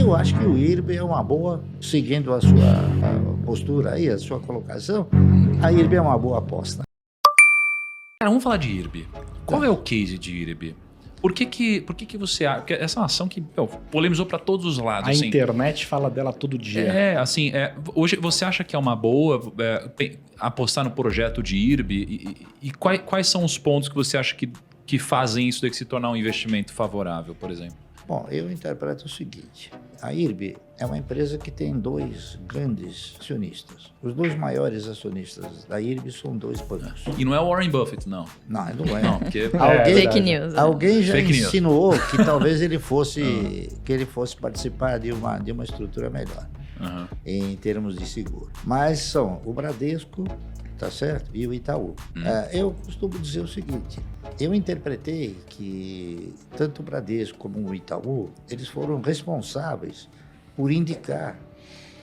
eu acho que o IRB é uma boa, seguindo a sua postura aí, a sua colocação, a IRB é uma boa aposta. Cara, vamos falar de IRB. Qual é o case de IRB? Por que você acha? Porque essa é uma ação que polemizou para todos os lados. A internet fala dela todo dia. Hoje você acha que é uma boa apostar no projeto de IRB? E quais são os pontos que você acha que fazem isso daqui se tornar um investimento favorável, por exemplo? Bom, eu interpreto o seguinte. A IRB é uma empresa que tem dois grandes acionistas. Os dois maiores acionistas da IRB são dois bancos. E não é o Warren Buffett, não. Não é. Não, porque... Fake news. Alguém já Fake news. insinuou que talvez ele fosse, participar de uma estrutura melhor, em termos de seguro. Mas são o Bradesco, tá certo? E o Itaú. Eu costumo dizer o seguinte, eu interpretei que tanto o Bradesco como o Itaú, eles foram responsáveis por indicar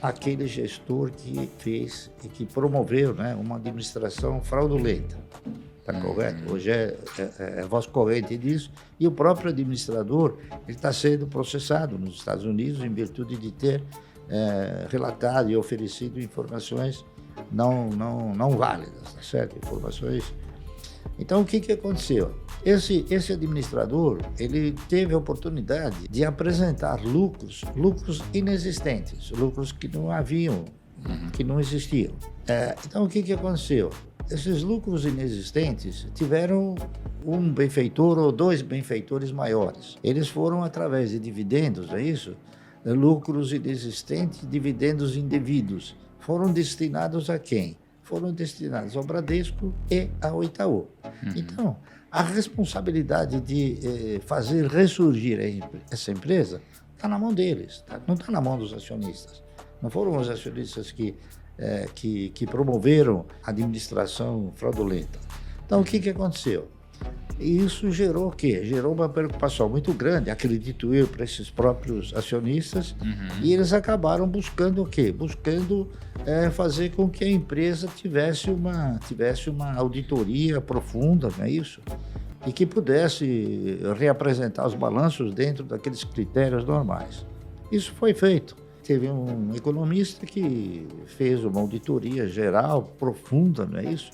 aquele gestor que fez e que promoveu, né, uma administração fraudulenta. Está correto? Hoje é voz corrente disso. E o próprio administrador está sendo processado nos Estados Unidos em virtude de ter relatado e oferecido informações não válidas, tá certo? Informações. Então, o que aconteceu? Esse administrador, ele teve a oportunidade de apresentar lucros inexistentes, lucros que não haviam, que não existiam. Então, o que aconteceu? Esses lucros inexistentes tiveram um benfeitor ou dois benfeitores maiores. Eles foram através de dividendos, é isso? Lucros inexistentes, dividendos indevidos. Foram destinados a quem? Foram destinados ao Bradesco e ao Itaú. Então, a responsabilidade de fazer ressurgir essa empresa está na mão deles, tá? Não está na mão dos acionistas. Não foram os acionistas que promoveram a administração fraudulenta. Então, o que aconteceu? Isso gerou o quê? Gerou uma preocupação muito grande, acredito eu, para esses próprios acionistas, e eles acabaram buscando o quê? Buscando fazer com que a empresa tivesse uma auditoria profunda, não é isso? E que pudesse reapresentar os balanços dentro daqueles critérios normais. Isso foi feito. Teve um economista que fez uma auditoria geral, profunda, não é isso?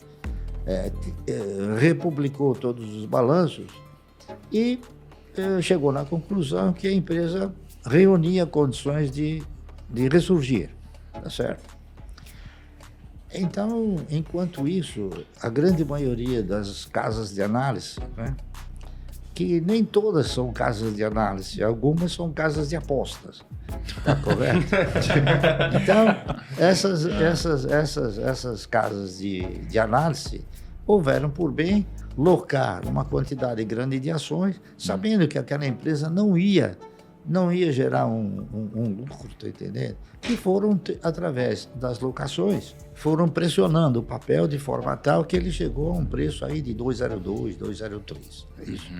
Republicou todos os balanços e chegou na conclusão que a empresa reunia condições de ressurgir, tá certo? Então, enquanto isso, a grande maioria das casas de análise, né, que nem todas são casas de análise, algumas são casas de apostas, tá correto? Então, essas casas de análise houveram por bem locar uma quantidade grande de ações, sabendo que aquela empresa não ia gerar um lucro, tá entendendo? E foram, através das locações, foram pressionando o papel de forma tal que ele chegou a um preço aí de 2,02, 2,03. É isso.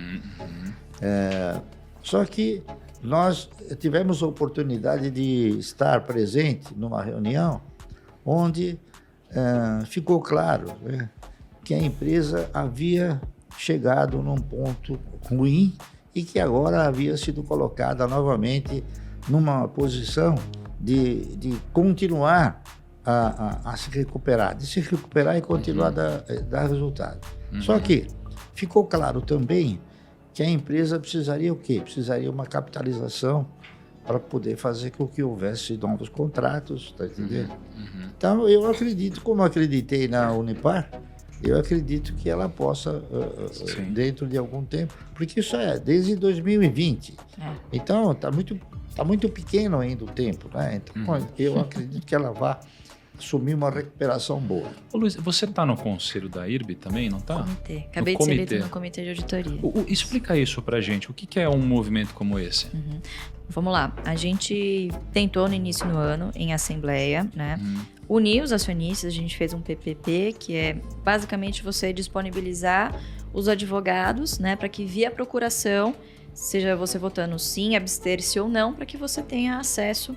Só que nós tivemos a oportunidade de estar presente numa reunião onde ficou claro, né, que a empresa havia chegado num ponto ruim e que agora havia sido colocada novamente numa posição de continuar a se recuperar, e continuar a dar resultado. Só que ficou claro também que a empresa precisaria o quê? Precisaria uma capitalização para poder fazer com que houvesse novos contratos, tá entendendo? Então, eu acredito, como acreditei na Unipar, eu acredito que ela possa, dentro de algum tempo, porque isso é desde 2020. Então, está muito pequeno ainda o tempo, né? Então, eu acredito que ela vai assumir uma recuperação boa. Ô, Luiz, você está no conselho da IRB também, não está? Comitê. Acabei de ser eleito no comitê de auditoria. Explica isso pra gente. O que é um movimento como esse? Vamos lá. A gente tentou no início do ano, em assembleia, né? Unir os acionistas, a gente fez um PPP, que é basicamente você disponibilizar os advogados, né? Para que via procuração, seja você votando sim, abster-se ou não, para que você tenha acesso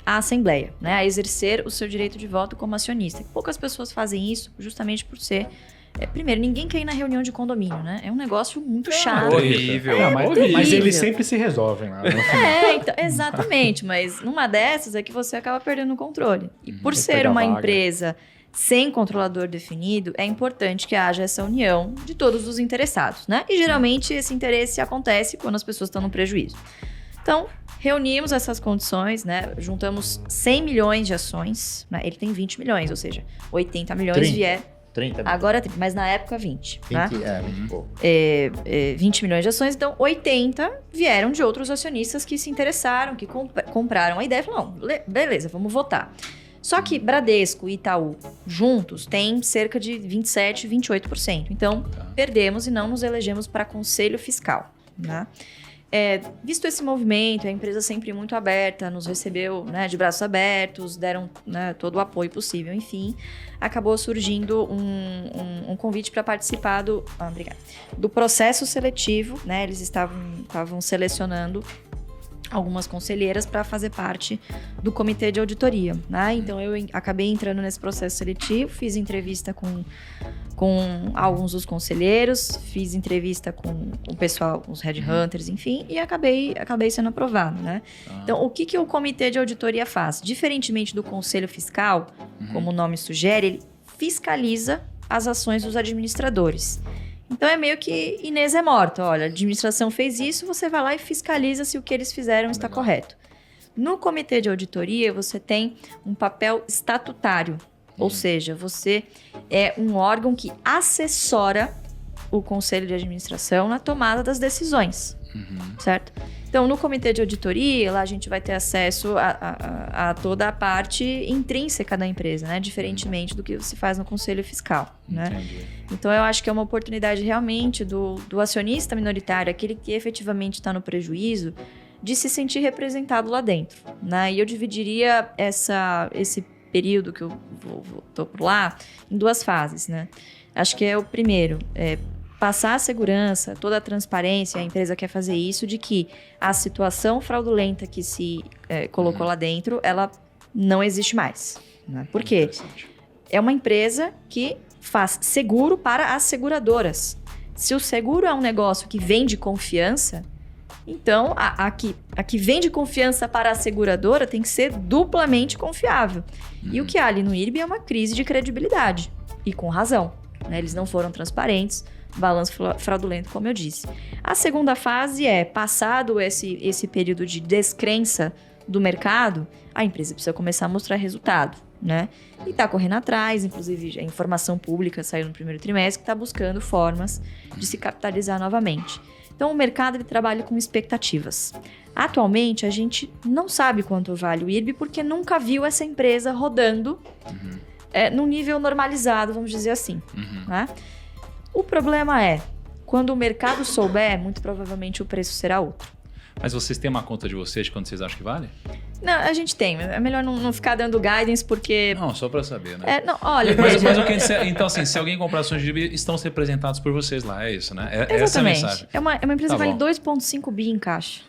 à assembleia, né? A exercer o seu direito de voto como acionista. Poucas pessoas fazem isso justamente por ser Primeiro, ninguém quer ir na reunião de condomínio, né? É um negócio muito chato. Horrível. Mas eles sempre se resolvem lá. Então, exatamente. Mas numa dessas é que você acaba perdendo o controle. E por ser uma empresa sem controlador definido, é importante que haja essa união de todos os interessados, né? E geralmente esse interesse acontece quando as pessoas estão no prejuízo. Então, reunimos essas condições, né? Juntamos 100 milhões de ações, né? Ele tem 20 milhões, ou seja, 80 milhões 30 milhões. Agora, mas na época 20. 20, Né? 20 e pouco. 20 milhões de ações, então 80 vieram de outros acionistas que se interessaram, que compraram a ideia e falaram, não, beleza, vamos votar. Só que Bradesco e Itaú juntos têm cerca de 27%, 28%. Então, perdemos e não nos elegemos para conselho fiscal, né? Visto esse movimento, a empresa sempre muito aberta, nos recebeu, né, de braços abertos, deram, né, todo o apoio possível, enfim, acabou surgindo um convite para participar do processo seletivo, né? Eles estavam selecionando algumas conselheiras para fazer parte do comitê de auditoria, né? Então eu acabei entrando nesse processo seletivo, fiz entrevista com alguns dos conselheiros, fiz entrevista com o pessoal, os headhunters, enfim, e acabei sendo aprovado, né? Então, o que o comitê de auditoria faz? Diferentemente do conselho fiscal, como o nome sugere, ele fiscaliza as ações dos administradores. Então, é meio que Inês é morta. Olha, a administração fez isso, você vai lá e fiscaliza se o que eles fizeram está correto. No comitê de auditoria, você tem um papel estatutário. Ou seja, você é um órgão que assessora o conselho de administração na tomada das decisões, certo? Então, no comitê de auditoria, lá a gente vai ter acesso a toda a parte intrínseca da empresa, né? Diferentemente do que se faz no conselho fiscal, né? Então, eu acho que é uma oportunidade realmente do acionista minoritário, aquele que efetivamente está no prejuízo, de se sentir representado lá dentro, né? E eu dividiria esse período que eu tô por lá em duas fases, né? Acho que é o primeiro, passar a segurança, toda a transparência, a empresa quer fazer isso, de que a situação fraudulenta que se colocou lá dentro, ela não existe mais, né? Por quê? É uma empresa que faz seguro para as seguradoras. Se o seguro é um negócio que vende confiança, então a que vende confiança para a seguradora tem que ser duplamente confiável. E o que há ali no IRB é uma crise de credibilidade, e com razão, né? Eles não foram transparentes, balanço fraudulento, como eu disse. A segunda fase é, passado esse período de descrença do mercado, a empresa precisa começar a mostrar resultado, né? E está correndo atrás, inclusive a informação pública saiu no primeiro trimestre, que está buscando formas de se capitalizar novamente. Então, o mercado ele trabalha com expectativas. Atualmente, a gente não sabe quanto vale o IRB, porque nunca viu essa empresa rodando num nível normalizado, vamos dizer assim, né? O problema é, quando o mercado souber, muito provavelmente o preço será outro. Mas vocês têm uma conta de vocês de quanto vocês acham que vale? Não, a gente tem. É melhor não ficar dando guidance, porque... Não, só para saber, né? Não, olha... Mas o que então, assim, se alguém comprar ações de IRB, estão representados por vocês lá, é isso, né? Exatamente. Essa é a mensagem. É uma empresa que vale 2,5 bi em caixa.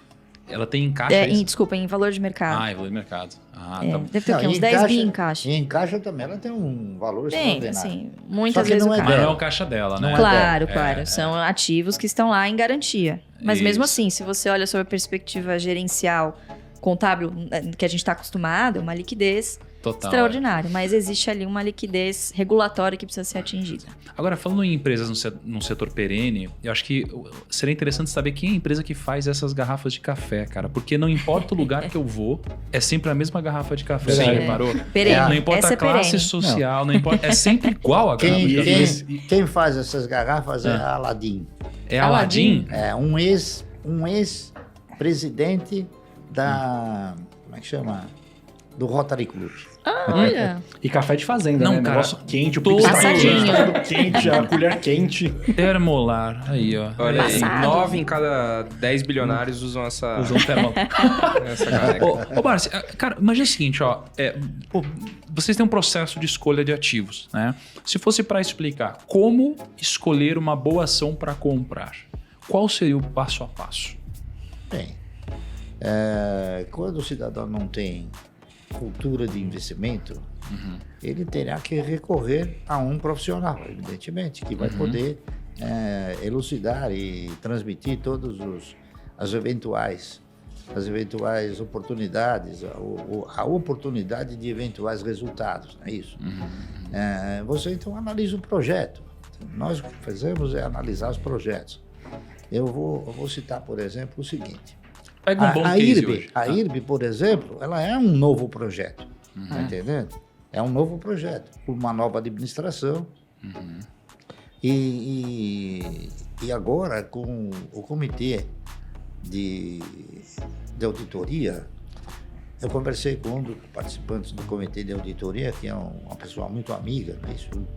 Ela tem em caixa isso? Desculpa, em valor de mercado. Em valor de mercado. Tá. Deve ter o quê? Uns 10 bi em caixa. E em caixa também ela tem um valor extraordinário. Sim, muitas Só que vezes não é o Mas caixa. não é o caixa dela, né? Claro. São ativos que estão lá em garantia. Mas mesmo Isso. assim, se você olha sobre a perspectiva gerencial, contábil, que a gente está acostumado, é uma liquidez Total, extraordinária. Mas existe ali uma liquidez regulatória que precisa ser atingida. Agora, falando em empresas num setor perene, eu acho que seria interessante saber quem é a empresa que faz essas garrafas de café, cara. Porque não importa o lugar que eu vou, é sempre a mesma garrafa de café. Você reparou? Perene. Não importa Essa a classe perene. social, não importa, é sempre igual a garrafa de café. Quem faz essas garrafas é a Aladim. É Aladim? É um ex-presidente da... Como é que chama? Do Rotary Club. Olha. E café de fazenda, Não, né? cara, Negócio quente, o todo Passadinho. quente, a colher quente. Termolar. Aí, ó. Olha aí, Passado. 9 em cada 10 bilionários usam essa caneca. Ô, Barsi, cara, imagina o seguinte, ó. Vocês têm um processo de escolha de ativos, né? Se fosse para explicar como escolher uma boa ação para comprar, qual seria o passo a passo? Bem, quando o cidadão não tem cultura de investimento, ele terá que recorrer a um profissional, evidentemente, que vai poder elucidar e transmitir as eventuais oportunidades, a oportunidade de eventuais resultados, não é isso? Você então analisa o projeto. Nós o que fazemos é analisar os projetos. Eu vou citar, por exemplo, o seguinte. Pega um bom case hoje. A IRB, por exemplo, ela é um novo projeto, tá entendendo? É um novo projeto, com uma nova administração. E agora, com o comitê de auditoria, eu conversei com um dos participantes do comitê de auditoria, que é uma pessoa muito amiga,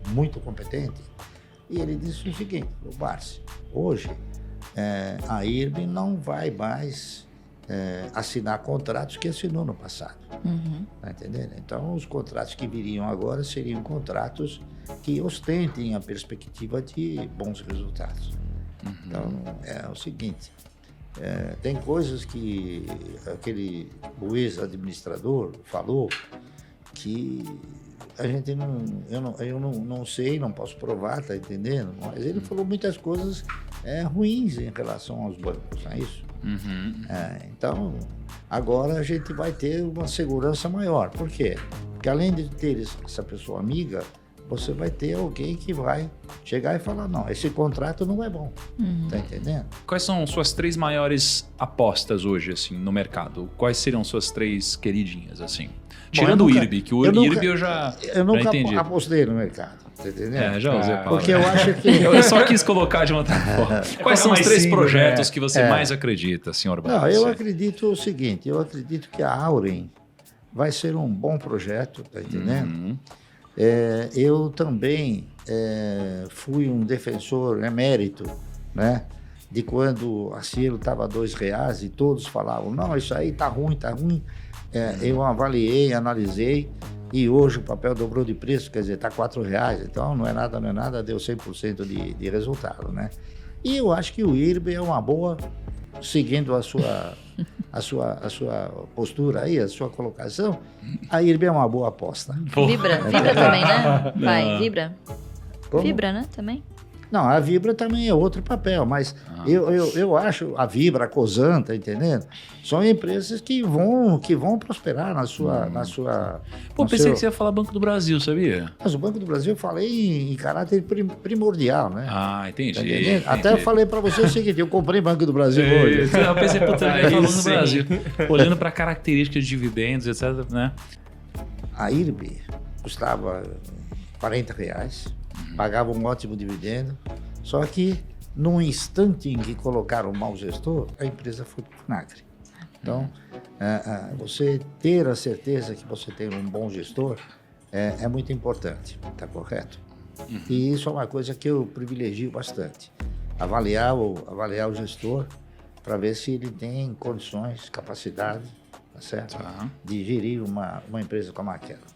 muito competente, e ele disse o seguinte: o Barsi, hoje a IRB não vai mais assinar contratos que assinou no passado. Tá entendendo? Então, os contratos que viriam agora seriam contratos que ostentem a perspectiva de bons resultados. Então, é o seguinte, tem coisas que o ex-administrador falou que a gente eu não sei, não posso provar, tá entendendo? Mas ele falou muitas coisas ruins em relação aos bancos, não é isso? Então, agora a gente vai ter uma segurança maior. Por quê? Porque além de ter essa pessoa amiga, você vai ter alguém que vai chegar e falar: não, esse contrato não é bom. Tá entendendo? Quais são suas 3 maiores apostas hoje, assim, no mercado? Quais seriam suas 3 queridinhas, assim? Tirando o IRB, que o IRB eu já entendi. Apostei no mercado, tá entendendo? Já usei a palavra. Porque eu acho que... Eu só quis colocar de uma outra forma. Quais são os 3 projetos que você mais acredita, senhor Barsi? Não, eu acredito o seguinte, eu acredito que a Auren vai ser um bom projeto, tá entendendo? Eu também fui um defensor emérito, né? De quando a Cielo estava R$2 e todos falavam: não, isso aí tá ruim, tá ruim. Eu avaliei, analisei, e hoje o papel dobrou de preço, quer dizer, está R$4, então não é nada, deu 100% de resultado, né? E eu acho que o IRB é uma boa, seguindo a sua postura aí, a sua colocação, a IRB é uma boa aposta. Vibra também, né? Vai, Vibra. Como? Vibra, né, também? Não, a Vibra também é outro papel, mas eu acho a Vibra, a Cosan, tá entendendo? São empresas que vão prosperar na sua... Pô, pensei que você ia falar Banco do Brasil, sabia? Mas o Banco do Brasil eu falei em caráter primordial, né? Ah, entendi. Tá entendendo? Até eu falei para você o seguinte: eu comprei Banco do Brasil hoje. Eu pensei, puta, ele falando do Brasil. Olhando para características de dividendos, etc, né? A IRB custava R$40, pagava um ótimo dividendo, só que no instante em que colocaram um mau gestor, a empresa foi para o vinagre. Então, você ter a certeza que você tem um bom gestor é muito importante, tá correto? E isso é uma coisa que eu privilegio bastante. Avaliar o gestor para ver se ele tem condições, capacidade, tá certo? De gerir uma empresa como aquela.